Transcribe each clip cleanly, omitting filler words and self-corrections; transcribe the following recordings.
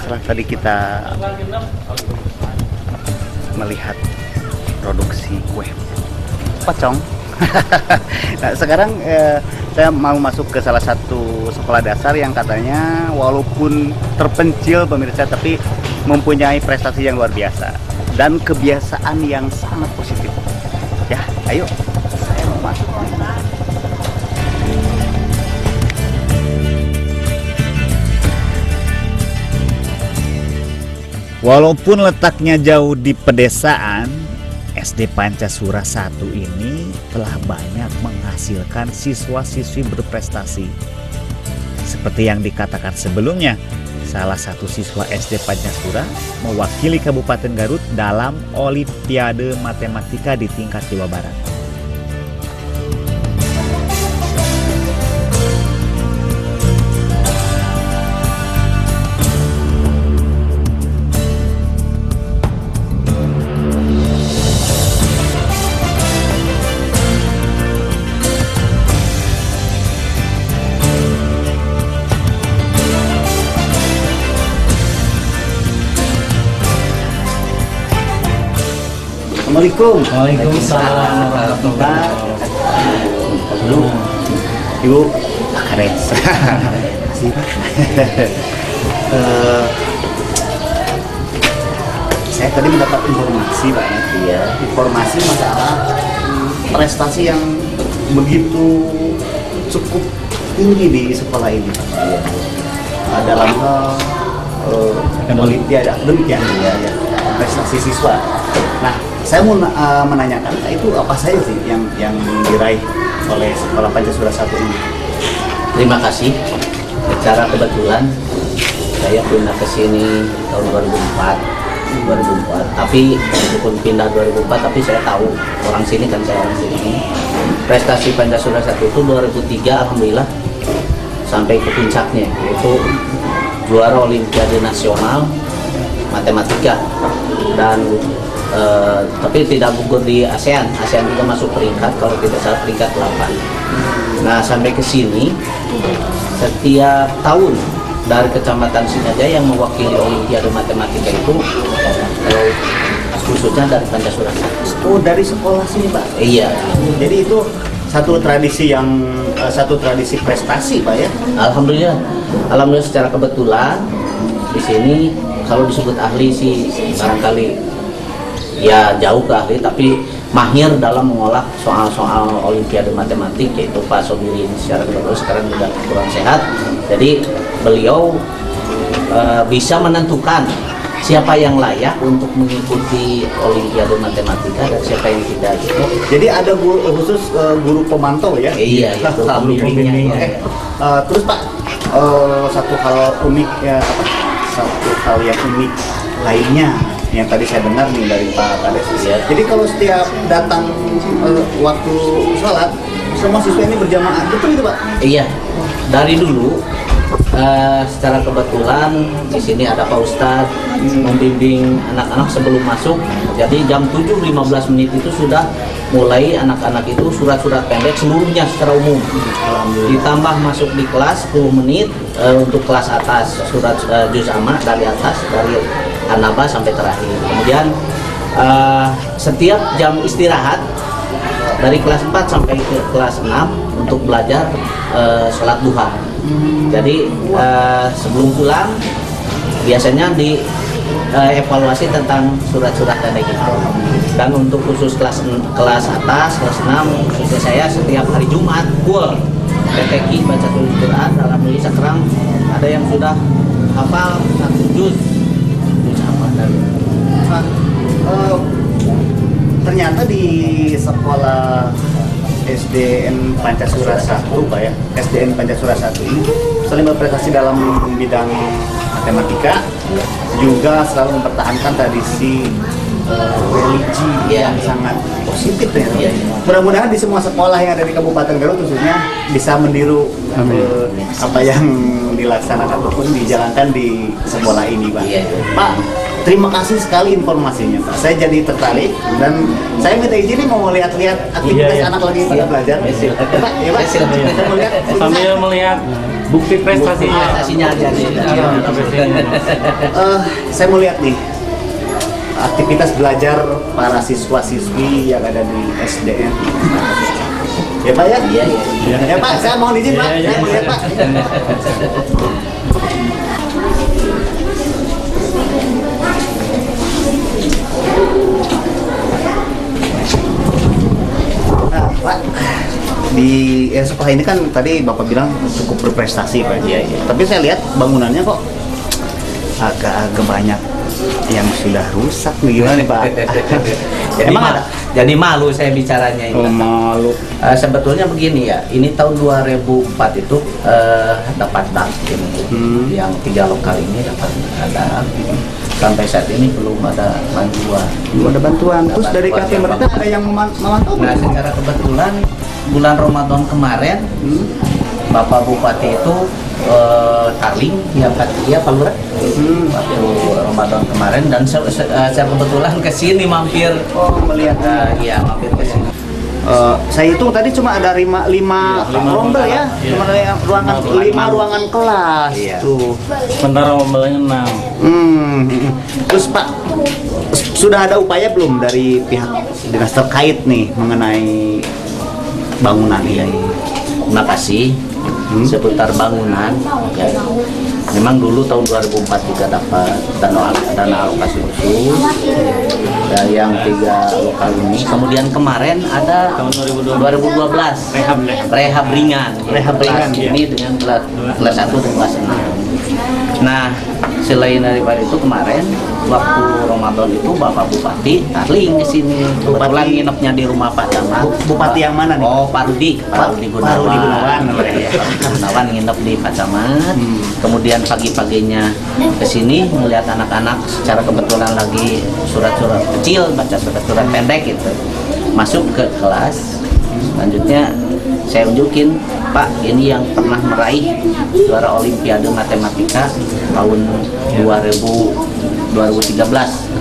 setelah tadi kita melihat produksi kue pocong. Nah, sekarang saya mau masuk ke salah satu sekolah dasar yang katanya walaupun terpencil pemirsa, tapi mempunyai prestasi yang luar biasa dan kebiasaan yang sangat positif. Ya, ayo saya mau masuk. Walaupun letaknya jauh di pedesaan, SD Pancasura 1 ini telah banyak menghasilkan siswa-siswi berprestasi. Seperti yang dikatakan sebelumnya, salah satu siswa SD Pancasura mewakili Kabupaten Garut dalam Olimpiade Matematika di tingkat Jawa Barat. Assalamualaikum. Waalaikumsalam warahmatullahi wabarakatuh. Ibu, keren. Makasih, Pak. Saya tadi mendapat informasi, Pak. Iya. Informasi masalah prestasi yang begitu cukup tinggi di sekolah ini, Pak. Iya. Dalam hal Olimpiade akademik ya, prestasi siswa. Nah, saya mau menanyakan, itu apa saja sih yang diraih oleh Sekolah Pancasura 1 ini? Terima kasih. Secara kebetulan saya pindah ke sini tahun 2004. Tapi meskipun pindah 2004, tapi saya tahu orang sini kan, saya orang sini. Prestasi Pancasura 1 itu 2003 alhamdulillah sampai ke puncaknya, yaitu juara Olimpiade Nasional Matematika, dan tapi tidak gugur di ASEAN juga masuk peringkat, kalau tidak salah peringkat 8. Nah, sampai ke sini setiap tahun dari Kecamatan Singajaya yang mewakili Olimpiade Matematika itu khususnya dari Pancasura. Oh, dari sekolah sini, Pak? Iya. Jadi itu satu tradisi prestasi, Pak ya? Alhamdulillah secara kebetulan di sini kalau disebut ahli sih barangkali ya jauh ke ahli, tapi mahir dalam mengolah soal-soal Olimpiade Matematik, yaitu Pak Sobirin. Secara kebetulan sekarang sudah kurang sehat, jadi beliau bisa menentukan siapa yang layak untuk mengikuti Olimpiade Matematika dan siapa yang tidak gitu. Jadi ada guru khusus, guru pemantau ya? Iya, itu pembimbingnya. Terus Pak, satu hal yang unik lainnya yang tadi saya dengar nih dari Pak Kades. Iya. Jadi kalau setiap datang waktu sholat, semua siswa ini berjamaah, betul itu Pak? Iya, dari dulu secara kebetulan di sini ada Pak Ustadz membimbing anak-anak sebelum masuk. Jadi jam 7.15 menit itu sudah mulai anak-anak itu surat-surat pendek seluruhnya secara umum. Ditambah masuk di kelas 10 menit untuk kelas atas, surat juz amma dari atas, dari An-Naba sampai terakhir. Kemudian setiap jam istirahat dari kelas 4 sampai ke kelas 6 untuk belajar sholat duha. Jadi sebelum pulang biasanya di evaluasi tentang surat-surat pendek itu. Dan untuk khusus kelas atas, kelas 6, khususnya saya setiap hari Jumat full PTQ baca tulis Quran. Alhamdulillah sekarang ada yang sudah hafal 1 juz hafal dari. Ternyata di sekolah SDN Pancasura 1, Pak ya, SDN Pancasura 1 ini selain berprestasi dalam bidang matematika, juga selalu mempertahankan tradisi religi yang sangat positif ya. Mudah-mudahan di semua sekolah yang ada di Kabupaten Garut khususnya bisa meniru apa yang dilaksanakan ataupun dijalankan di sekolah ini, Pak. Pak, Terima kasih sekali informasinya, Pak. Saya jadi tertarik dan saya minta izin nih mau lihat-lihat aktivitas Iya. anak lagi pada belajar. Ya, silakan. Ya, Pak, ya, Pak. Ya, silakan. Saya mau lihat. Sambil melihat bukti prestasinya. Prestasinya aja nih. Saya mau lihat nih aktivitas belajar para siswa-siswi yang ada di SDN. Ya Pak ya? Iya, iya. Ya Pak, saya mohon izin Pak. Iya, iya. Saya mau lihat Pak. Nah, Pak, di sekolah ini kan tadi Bapak bilang cukup berprestasi Pak. Iya, iya. Tapi saya lihat bangunannya kok agak banyak yang sudah rusak nih, gimana nih Pak? Jadi, Emang ada? jadi malu saya bicaranya ini. Oh, malu. Sebetulnya begini ya, ini tahun 2004 itu dapat dak ini, yang 3 lokal ini dapat ada. Sampai saat ini belum ada bantuan. Belum ada bantuan. Terus dari Bantuan KP yang mereka ada yang memantau? Nah, secara kebetulan bulan Ramadan kemarin Bapak Bupati itu Tarling yang Pak Lurah waktu Ramadan kemarin dan saya kebetulan kesini mampir Melihat. iya mampir ke sini. Saya hitung tadi cuma ada lima rombel ya, Iya. cuma ada yang ruangan lima ruangan kelas Iya. tuh. Sementara mobilnya 6. Terus Pak, sudah ada upaya belum dari pihak dinas terkait nih mengenai bangunan ini? Terima kasih. Seputar bangunan ya. Memang dulu tahun 2004 juga dapat dana alokasi khusus dan yang 3 lokal ini. Kemudian kemarin ada Tahun 2012 rehab ringan. Rehab ringan, Kelas iya. ini dengan kelas 1 dan kelas 6. Nah, selain daripada itu kemarin waktu Ramadan itu Bapak Bupati Tarling ke sini. Kebetulan nginepnya di rumah Pak Camat. Bupati yang mana nih? Oh, Pak Rudi Gunawan. Pak Rudi Gunawan. Iya, Pak Rudi Gunawan nginep di Pak Camat. Kemudian pagi-paginya ke sini melihat anak-anak secara kebetulan lagi surat-surat kecil, baca surat-surat pendek gitu. Masuk ke kelas. Selanjutnya saya unjukin, Pak, ini yang pernah meraih juara Olimpiade Matematika tahun 2013,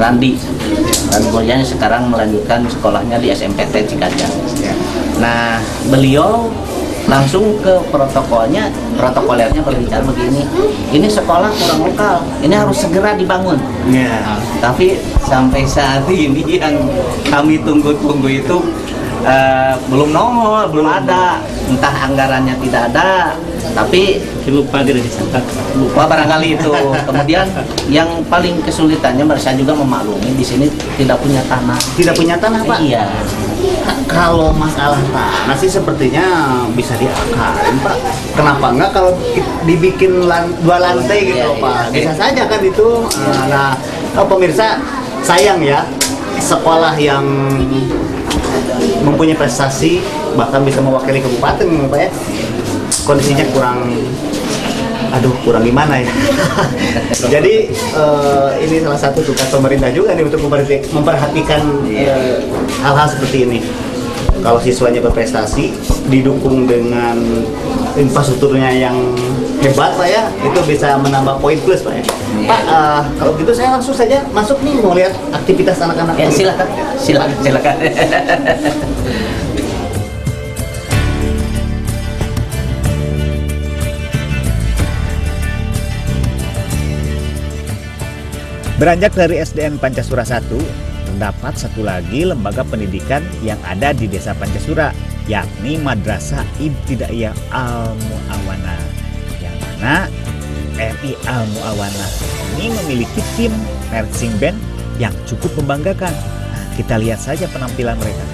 Randi. Dan kemudian sekarang melanjutkan sekolahnya di SMPT Cikajang. Nah, beliau langsung ke protokolernya berbicara begini, ini sekolah kurang lokal, ini harus segera dibangun. Ya. Tapi sampai saat ini yang kami tunggu-tunggu itu belum nongol, belum ada. Entah anggarannya tidak ada, tapi Lupa tidak dicatat. lupa barangkali itu. Kemudian yang paling kesulitannya mereka juga memaklumi di sini tidak punya tanah. Tidak punya tanah Pak? Iya. Kalau masalah tanah sih sepertinya bisa diakalin Pak. Kenapa enggak kalau dibikin 2 lantai gitu Iya, Pak? iya. Bisa saja kan itu. Nah, pemirsa, sayang ya sekolah yang mempunyai prestasi bahkan bisa mewakili kabupaten Pak ya, kondisinya kurang gimana ya. Jadi ini salah satu tugas pemerintah juga nih untuk memperhatikan hal-hal seperti ini. Kalau siswanya berprestasi didukung dengan infrastrukturnya yang hebat Pak ya, itu bisa menambah poin plus Pak ya. Pak, kalau gitu saya langsung saja masuk nih mau lihat aktivitas anak-anak. Ya, silakan. Beranjak dari SDN Pancasura 1, terdapat satu lagi lembaga pendidikan yang ada di Desa Pancasura, yakni Madrasah Ibtidaiyah Al Muawana, yang mana RI Al Muawana ini memiliki tim marching band yang cukup membanggakan. Nah, kita lihat saja penampilan mereka.